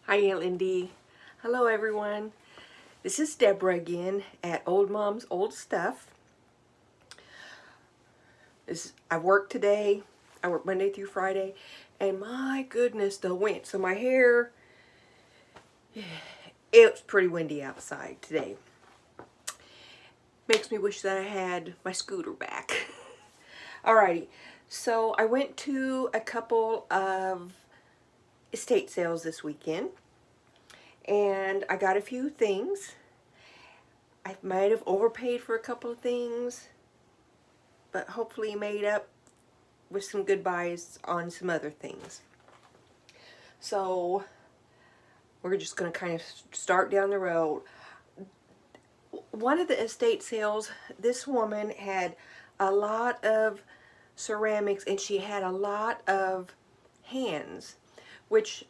Hi, LND. Hello, everyone. This is Deborah again at Old Mom's Old Stuff. I work today. I work Monday through Friday, and my goodness, the wind. So my hair, it's pretty windy outside today. Makes me wish that I had my scooter back. Alrighty, so I went to a couple of estate sales this weekend, and I got a few things. I might have overpaid for a couple of things, but hopefully made up with some good buys on some other things. So we're just going to kind of start down the road. One of the estate sales, this woman had a lot of ceramics and she had a lot of hands, which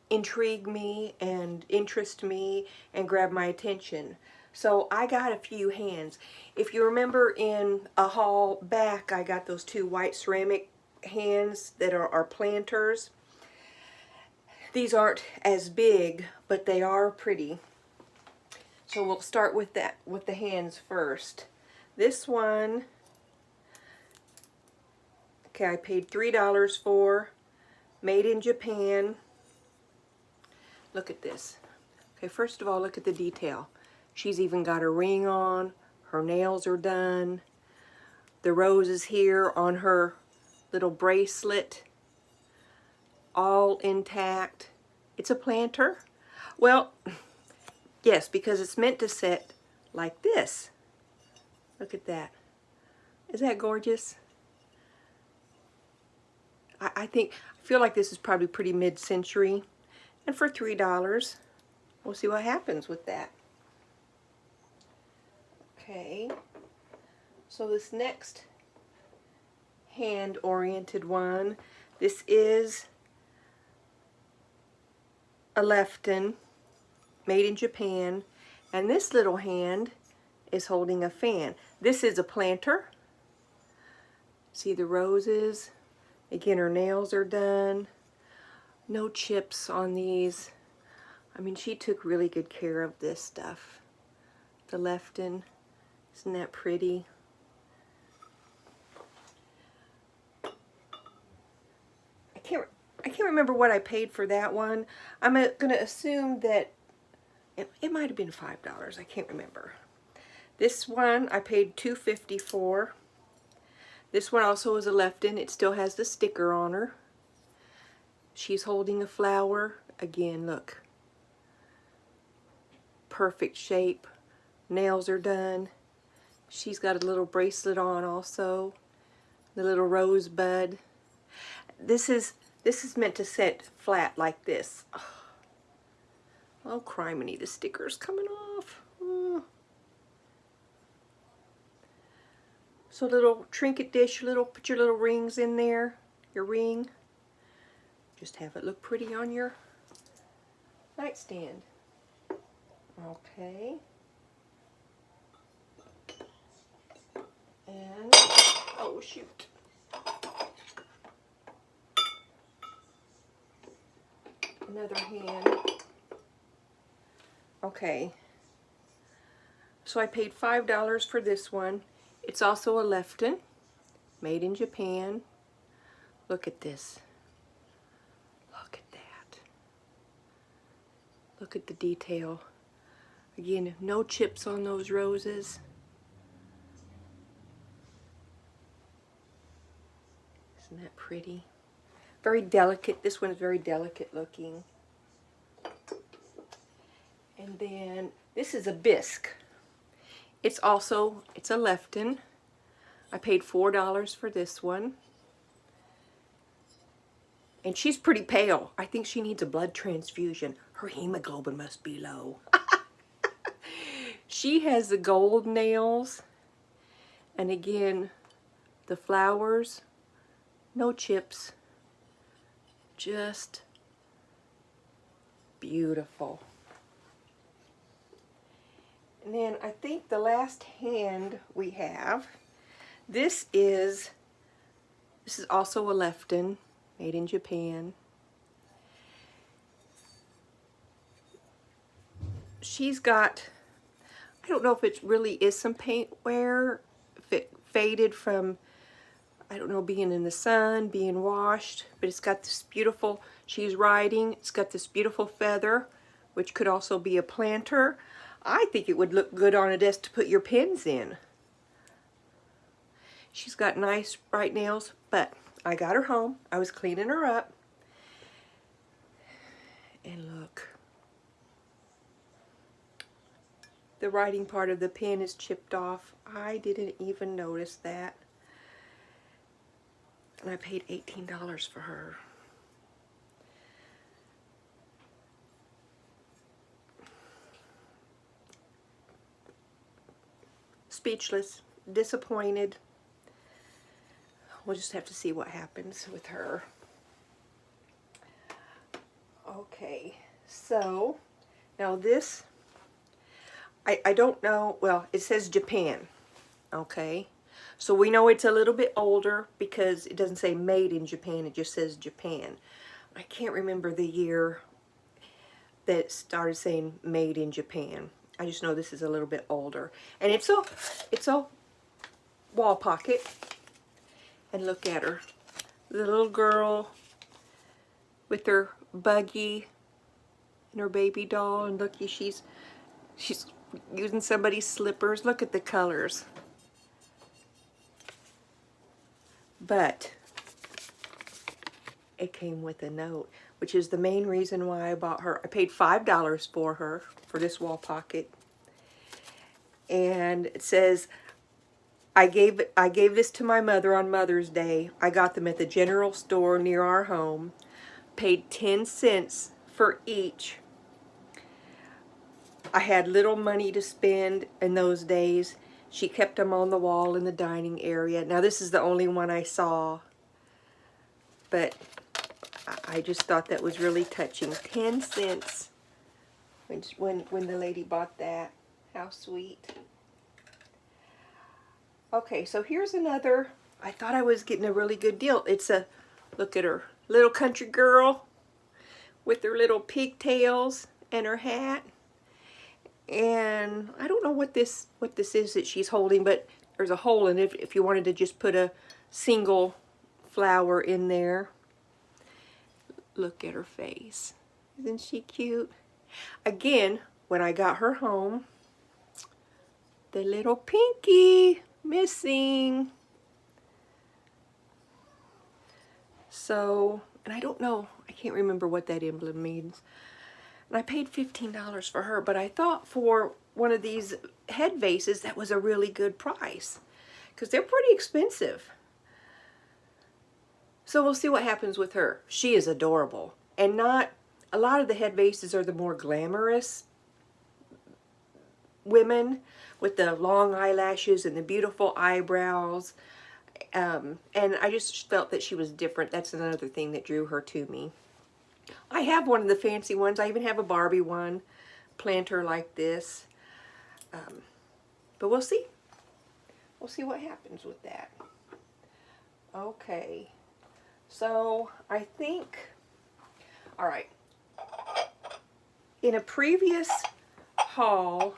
intrigued me and interest me and grabbed my attention. So I got a few hands. If you remember in a haul back, I got those two white ceramic hands that are planters. These aren't as big, but they are pretty. So we'll start with the hands first. This one, okay, I paid $3 for, made in Japan. Look at this. Okay, first of all, look at the detail. She's even got a ring on. Her nails are done. The roses here on her little bracelet, all intact. It's a planter. Well, yes, because it's meant to sit like this. Look at that. Isn't that gorgeous? I feel like this is probably pretty mid-century. And for $3, we'll see what happens with that. Okay, so this next hand-oriented one, this is a Lefton, made in Japan, and this little hand is holding a fan. This is a planter. See the roses? Again, her nails are done. No chips on these. I mean, she took really good care of this stuff. The Lefton. Isn't that pretty? I can't remember what I paid for that one. I'm going to assume that it might have been $5. I can't remember. This one I paid $2.50 for. This one also is a Lefton. It still has the sticker on her. She's holding a flower. Again, look. Perfect shape. Nails are done. She's got a little bracelet on also. The little rosebud. This is meant to sit flat like this. Oh, criminy, the sticker's coming off. Oh. So little trinket dish, put your little rings in there. Your ring. Just have it look pretty on your nightstand. Okay. And, oh shoot. Another hand. Okay. So I paid $5 for this one. It's also a Lefton, made in Japan. Look at this. Look at that. Look at the detail. Again, no chips on those roses. Isn't that pretty? Very delicate. This one is very delicate looking. And then this is a bisque. It's a Lefton. I paid $4 for this one. And she's pretty pale. I think she needs a blood transfusion. Her hemoglobin must be low. She has the gold nails. And again, the flowers. No chips. Just beautiful. And then I think the last hand we have, this is also a Lefton, made in Japan. she's got, I don't know if it really is some paint wear, if it faded from, I don't know, being in the sun, being washed, but it's got this beautiful, she's riding, it's got this beautiful feather, which could also be a planter. I think it would look good on a desk to put your pins in. She's got nice bright nails, but I got her home. I was cleaning her up. And look. The writing part of the pen is chipped off. I didn't even notice that. And I paid $18 for her. Speechless, disappointed. We'll just have to see what happens with her. Okay, so now this, I don't know, well, it says Japan, okay? So we know it's a little bit older because it doesn't say made in Japan, it just says Japan. I can't remember the year that it started saying made in Japan. I just know this is a little bit older. And it's a wall pocket. And look at her. The little girl with her buggy and her baby doll, and looky, she's using somebody's slippers. Look at the colors. But it came with a note, which is the main reason why I bought her. I paid $5 for her, for this wall pocket. And it says, I gave this to my mother on Mother's Day. I got them at the general store near our home. Paid 10 cents for each. I had little money to spend in those days. She kept them on the wall in the dining area. Now this is the only one I saw, but I just thought that was really touching. 10 cents when the lady bought that. How sweet. Okay, so here's another. I thought I was getting a really good deal. It's a, look at her, little country girl with her little pigtails and her hat. And I don't know what this is that she's holding, but there's a hole in it if you wanted to just put a single flower in there. Look at her face. Isn't she cute? Again, when I got her home, the little pinky missing. So, and I don't know, I can't remember what that emblem means. And I paid $15 for her, but I thought for one of these head vases that was a really good price, because they're pretty expensive. So we'll see what happens with her. She is adorable. And not, a lot of the head vases are the more glamorous women with the long eyelashes and the beautiful eyebrows. And I just felt that she was different. That's another thing that drew her to me. I have one of the fancy ones. I even have a Barbie one, planter like this. But we'll see. We'll see what happens with that. Okay. So I think, all right. In a previous haul,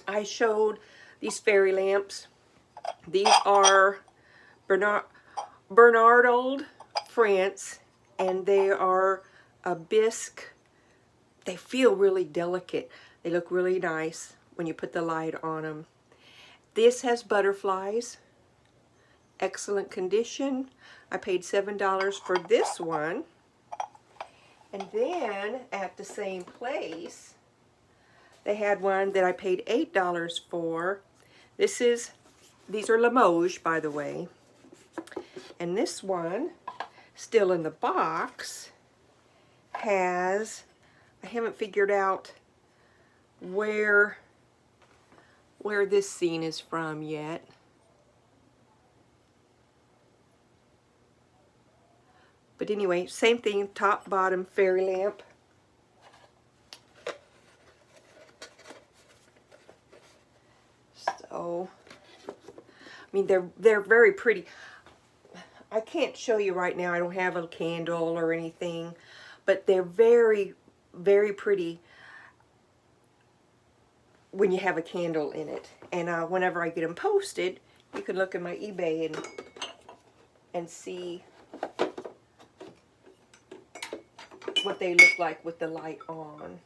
I showed these fairy lamps. These are Bernardaud, France, and they are a bisque. They feel really delicate. They look really nice when you put the light on them. This has butterflies. Excellent condition. I paid $7 for this one. And then at the same place, they had one that I paid $8 for. These are Limoges, by the way. And this one, still in the box, has, I haven't figured out where this scene is from yet. But anyway, same thing, top, bottom, fairy lamp. So, I mean, they're very pretty. I can't show you right now. I don't have a candle or anything, but they're very, very pretty. when you have a candle in it. And whenever I get them posted, you can look in my eBay and see what they look like with the light on.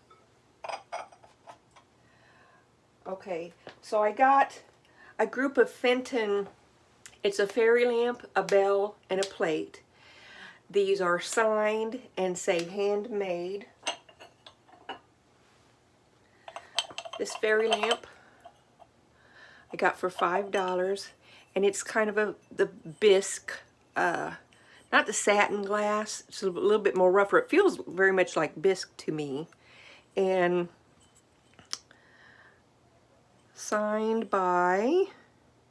Okay, so I got a group of Fenton. It's a fairy lamp, a bell, and a plate. These are signed and say handmade. This fairy lamp I got for $5, and it's kind of the bisque, not the satin glass. It's a little bit more rougher. It feels very much like bisque to me. And signed by,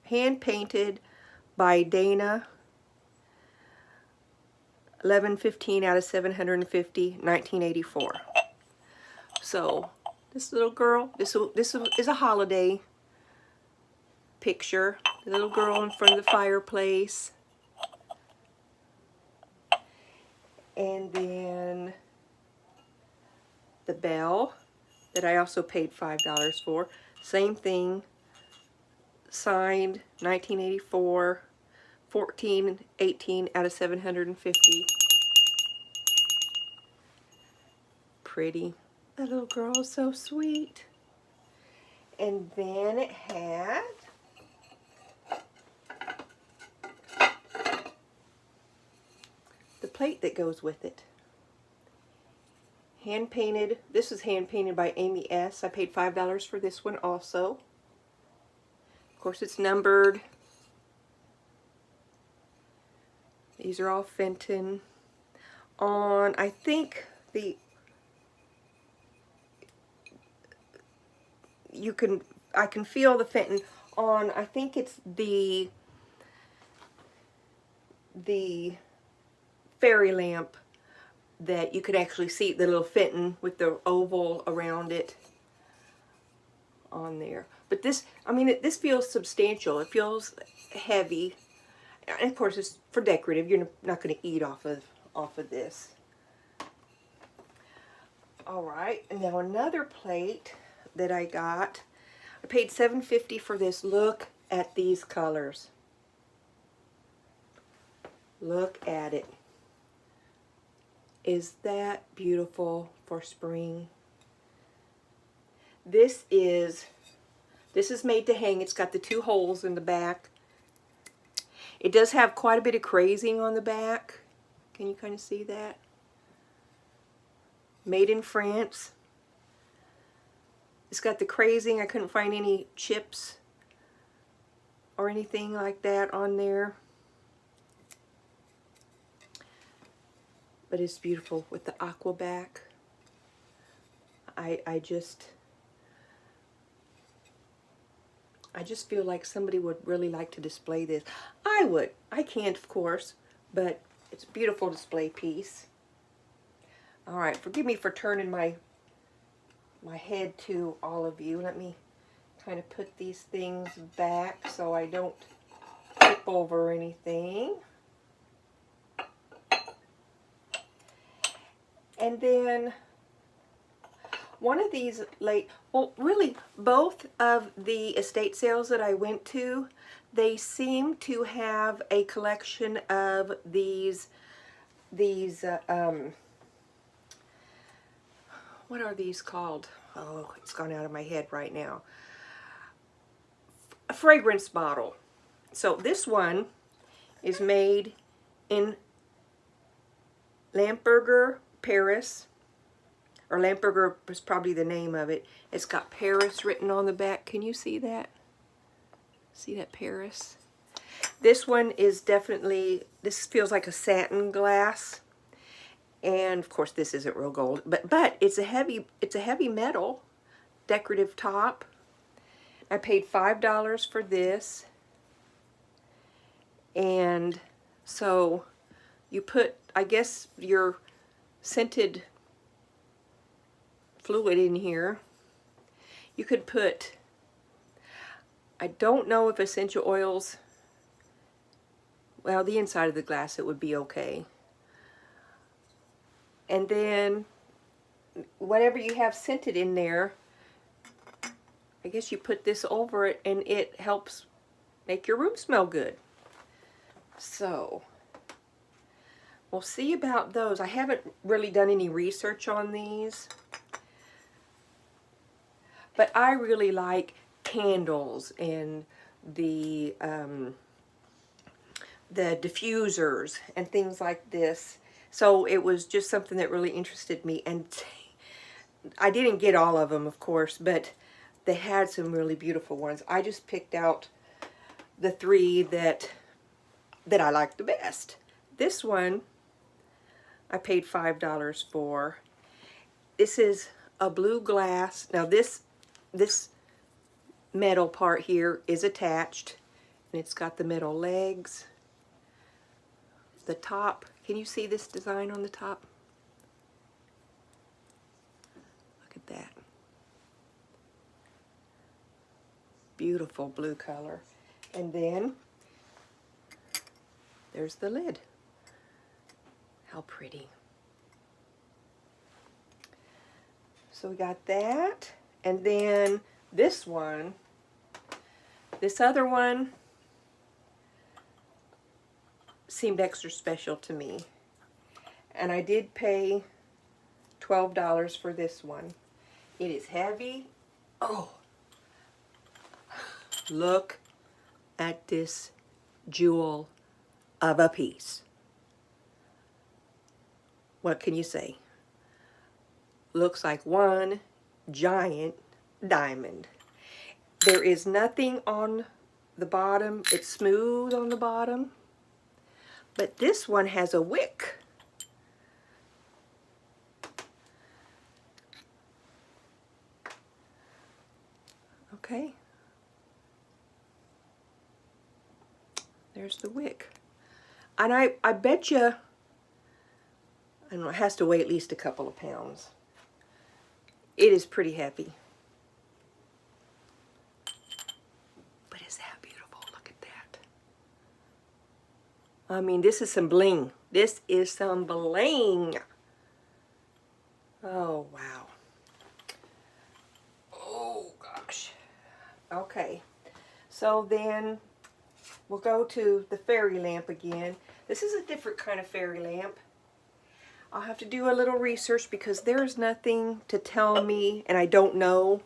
hand painted by Dana. 1115 out of 750, 1984. So this little girl, this is a holiday picture. The little girl in front of the fireplace. And then the bell that I also paid $5 for. Same thing. Signed 1984. 18 out of 750. Pretty. That little girl is so sweet. And then it had the plate that goes with it. Hand painted. This is hand painted by Amy S. I paid $5 for this one also. Of course, it's numbered. These are all Fenton. On, I think I can feel the Fenton on, I think it's the fairy lamp that you could actually see the little Fenton with the oval around it on there. But this, I mean, this feels substantial. It feels heavy. And of course, it's for decorative. You're not going to eat off of this. All right, and now another plate that I got. I paid $7.50 for this. Look at these colors. Look at it. Is that beautiful for spring? This is made to hang. It's got the 2 holes in the back. It does have quite a bit of crazing on the back. Can you kind of see that? Made in France. It's got the crazing. I couldn't find any chips or anything like that on there. But it's beautiful with the aqua back. I just feel like somebody would really like to display this. I would. I can't, of course, but it's a beautiful display piece. All right, forgive me for turning my head to all of you. Let me kind of put these things back so I don't tip over anything. And then one of these well, really both of the estate sales that I went to, they seem to have a collection of these what are these called? Oh, it's gone out of my head right now. A fragrance bottle. So this one is made in Lamberger, Paris. Or Lamberger was probably the name of it. It's got Paris written on the back. Can you see that? See that Paris? This one is definitely, this feels like a satin glass. And of course this isn't real gold, but it's a heavy metal decorative top. I paid $5 for this. And so you put, I guess, your scented fluid in here. You could put, I don't know if essential oils, well, the inside of the glass it would be okay. And then whatever you have scented in there, I guess you put this over it and it helps make your room smell good. So we'll see about those. I haven't really done any research on these, but I really like candles and the diffusers and things like this. So it was just something that really interested me, and I didn't get all of them, of course, but they had some really beautiful ones. I just picked out the three that I liked the best. This one I paid $5 for. This is a blue glass. Now this metal part here is attached, and it's got the metal legs. The top, can you see this design on the top? Look at that. Beautiful blue color. And then there's the lid. How pretty. So we got that, and then this one, this other one seemed extra special to me, and I did pay $12 for this one. It is heavy. Oh, look at this jewel of a piece. What can you say? Looks like one giant diamond. There is nothing on the bottom. It's smooth on the bottom. But this one has a wick. Okay. There's the wick. And I bet you, I don't know, it has to weigh at least a couple of pounds. It is pretty heavy. But is that beautiful? Look at that. I mean, this is some bling. This is some bling. Oh, wow. Oh, gosh. Okay. So then we'll go to the fairy lamp again. This is a different kind of fairy lamp. I'll have to do a little research because there's nothing to tell me, and I don't know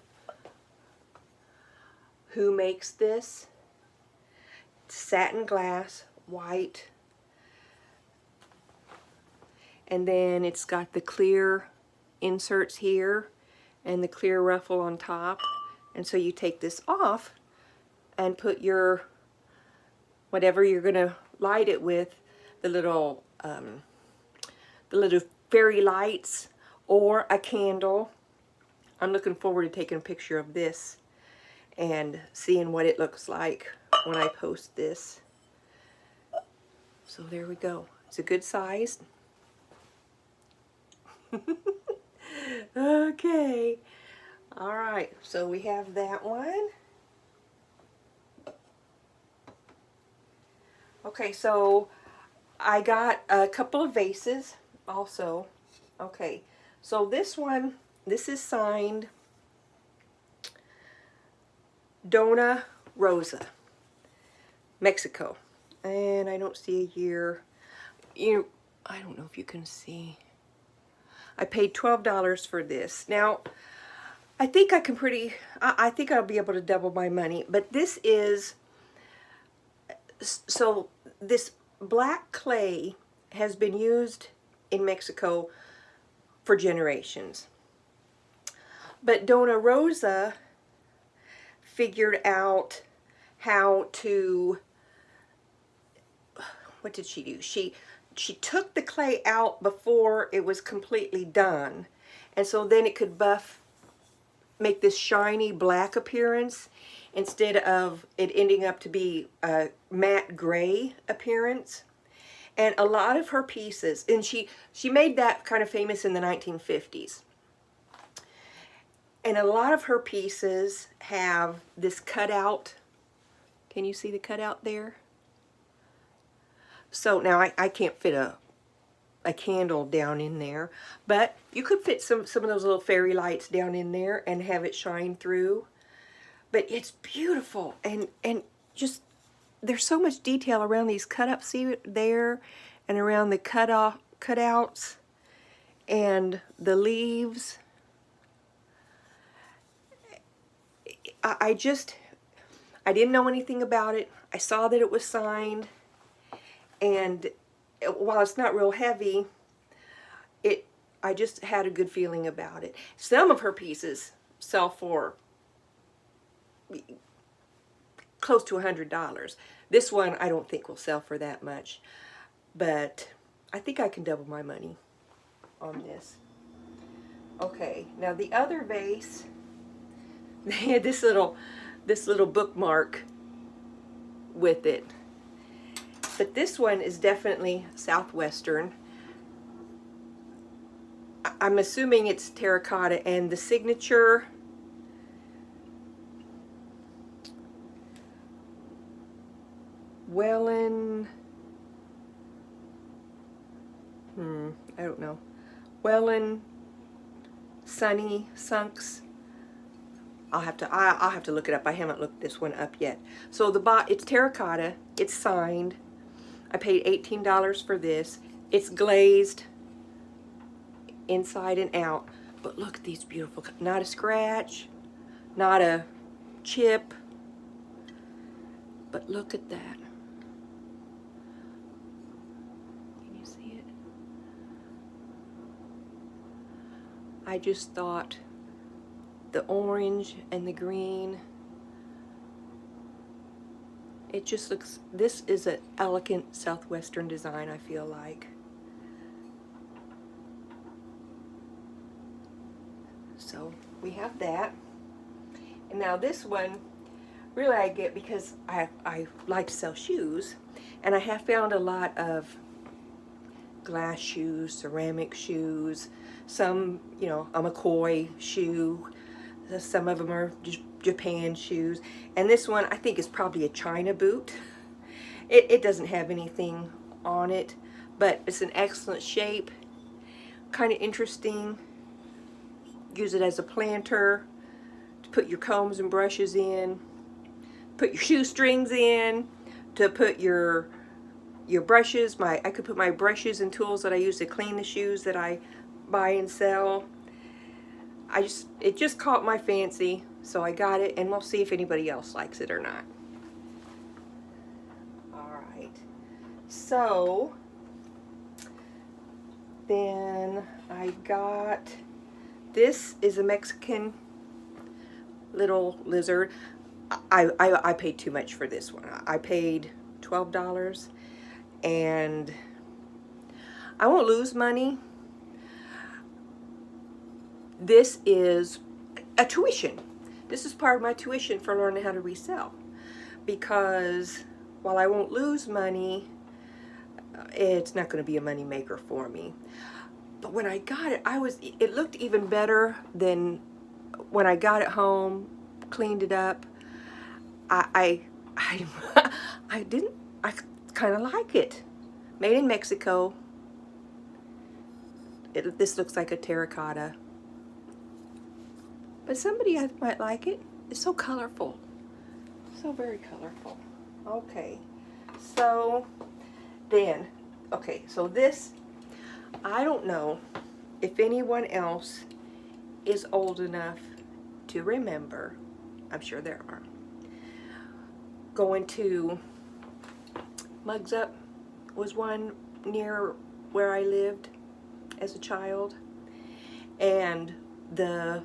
who makes this. It's satin glass, white, and then it's got the clear inserts here and the clear ruffle on top, and so you take this off and put your whatever you're gonna light it with, the little fairy lights or a candle. I'm looking forward to taking a picture of this and seeing what it looks like when I post this. So there we go. It's a good size. Okay. All right. So we have that one. Okay, so I got a couple of vases also. Okay, so this one, this is signed Dona Rosa, Mexico. And I don't see a year. I don't know if you can see. I paid $12 for this. Now, I think I think I'll be able to double my money, but this is, so this black clay has been used in Mexico for generations. But Dona Rosa figured out how to, what did she do? She took the clay out before it was completely done. And so then it could make this shiny black appearance instead of it ending up to be a matte gray appearance. And a lot of her pieces, and she made that kind of famous in the 1950s. And a lot of her pieces have this cutout. Can you see the cutout there? So now I can't fit a candle down in there, but you could fit some of those little fairy lights down in there and have it shine through. but it's beautiful, and just there's so much detail around these cut up, see there, and around the cutouts and the leaves. I didn't know anything about it. I saw that it was signed, and while it's not real heavy, I just had a good feeling about it. Some of her pieces sell for close to $100. This one I don't think will sell for that much, but I think I can double my money on this. Okay, now the other vase, they had this little bookmark with it, but this one is definitely Southwestern. I'm assuming it's terracotta, and the signature, Wellen, I don't know, Wellen, Sunny, Sunks. I'll have to look it up. I haven't looked this one up yet. So it's terracotta. It's signed. I paid $18 for this. It's glazed inside and out. But look at these beautiful. Not a scratch, not a chip. But look at that. Can you see it? I just thought the orange and the green, it just looks, this is an elegant Southwestern design, I feel like. So we have that. And now this one, really I get because I like to sell shoes, and I have found a lot of glass shoes, ceramic shoes, some, you know, a McCoy shoe. Some of them are just Japan shoes. And this one I think is probably a China boot. It doesn't have anything on it, but it's an excellent shape. Kind of interesting. Use it as a planter to put your combs and brushes in. Put your shoestrings in. To put your brushes. I could put my brushes and tools that I use to clean the shoes that I buy and sell. It just caught my fancy, so I got it, and we'll see if anybody else likes it or not. Alright, so then I got, this is a Mexican little lizard. I paid too much for this one. I paid $12, and I won't lose money. This is a tuition. This is part of my tuition for learning how to resell. Because while I won't lose money, it's not going to be a money maker for me. But when I got it, it looked even better than when I got it home, cleaned it up. I kind of like it. Made in Mexico. This looks like a terracotta. But somebody might like it. It's so colorful. So very colorful. Okay. So then, okay, so this, I don't know if anyone else is old enough to remember, I'm sure there are, going to Mugs Up was one near where I lived as a child, and the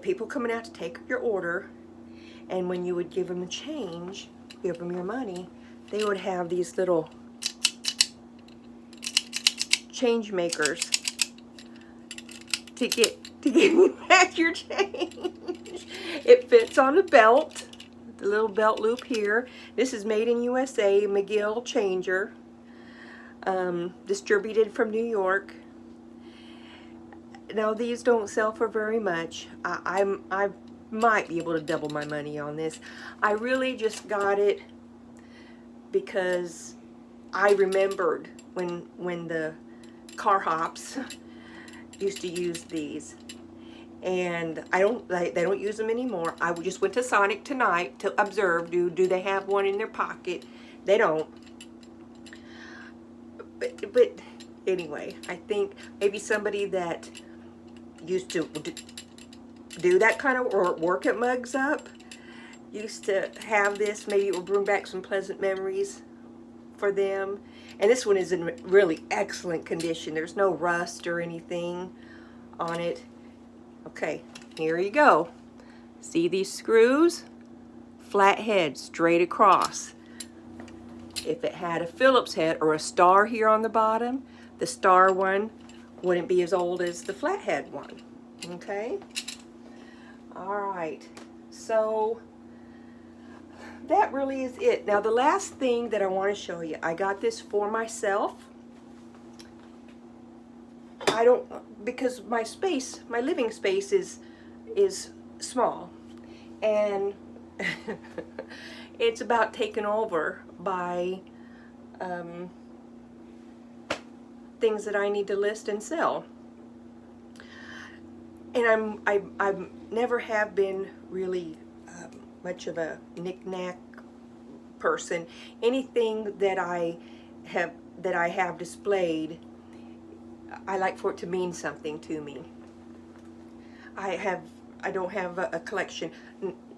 people coming out to take your order, and when you would give them the change, give them your money, they would have these little change makers to give you back your change. It fits on a belt, the little belt loop here. This is made in USA, McGill changer, distributed from New York. Now these don't sell for very much. I might be able to double my money on this. I really just got it because I remembered when the car hops used to use these, and they don't use them anymore. I just went to Sonic tonight to observe, do they have one in their pocket? They don't. But anyway, I think maybe somebody that used to do that kind of work at Mugs Up used to have this. Maybe it will bring back some pleasant memories for them. And this one is in really excellent condition. There's no rust or anything on it. Okay, here you go. See these screws? Flat head, straight across. If it had a Phillips head or a star here on the bottom, the star one wouldn't be as old as the flathead one. Okay? All right. So that really is it. Now the last thing that I want to show you, I got this for myself. Because my living space is small, and it's about taken over by things that I need to list and sell. And I never have been really much of a knick-knack person. Anything that I have displayed, I like for it to mean something to me. I don't have a collection,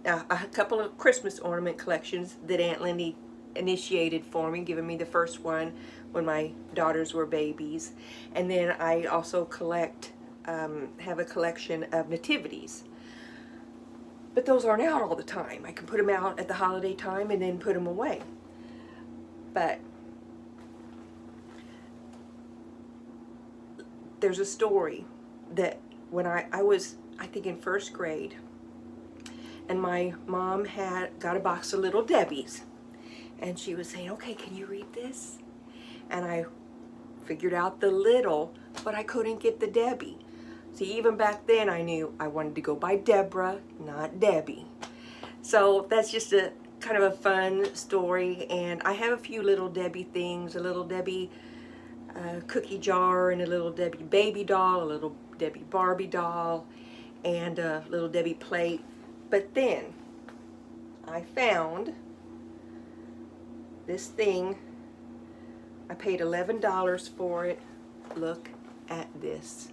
a couple of Christmas ornament collections that Aunt Lindy initiated for me, giving me the first one when my daughters were babies. And then I also have a collection of nativities. But those aren't out all the time. I can put them out at the holiday time and then put them away. But there's a story that when I was, I think, in first grade, and my mom had got a box of Little Debbie's, and she was saying, okay, can you read this? And I figured out the little, but I couldn't get the Debbie. See, even back then I knew I wanted to go by Deborah, not Debbie. So that's just a kind of a fun story, and I have a few Little Debbie things, a Little Debbie cookie jar, and a Little Debbie baby doll, a Little Debbie Barbie doll, and a Little Debbie plate. But then I found this thing. I paid $11 for it. Look at this.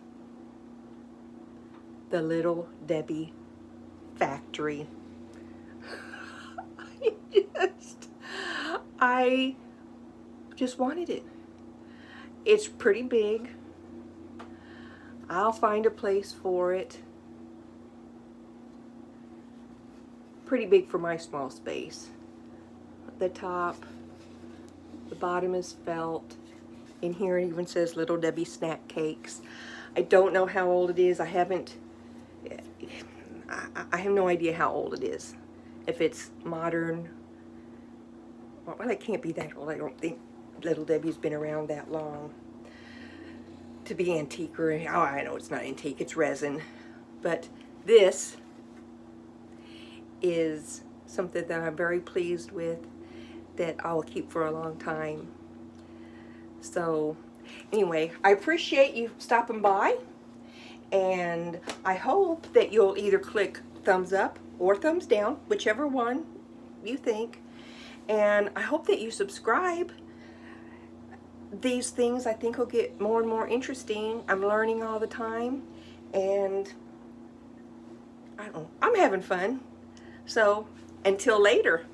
The Little Debbie factory. I just wanted it. It's pretty big. I'll find a place for it. Pretty big for my small space. The top, the bottom is felt. In here it even says Little Debbie snack cakes. I don't know how old it is. I have no idea how old it is. If it's modern. Well, it can't be that old. I don't think Little Debbie's been around that long to be antique or, oh, I know it's not antique, it's resin. But this is something that I'm very pleased with, that I will keep for a long time. So anyway, I appreciate you stopping by, and I hope that you'll either click thumbs up or thumbs down, whichever one you think. And I hope that you subscribe. These things I think will get more and more interesting. I'm learning all the time, and I don't know, I'm having fun. So until later.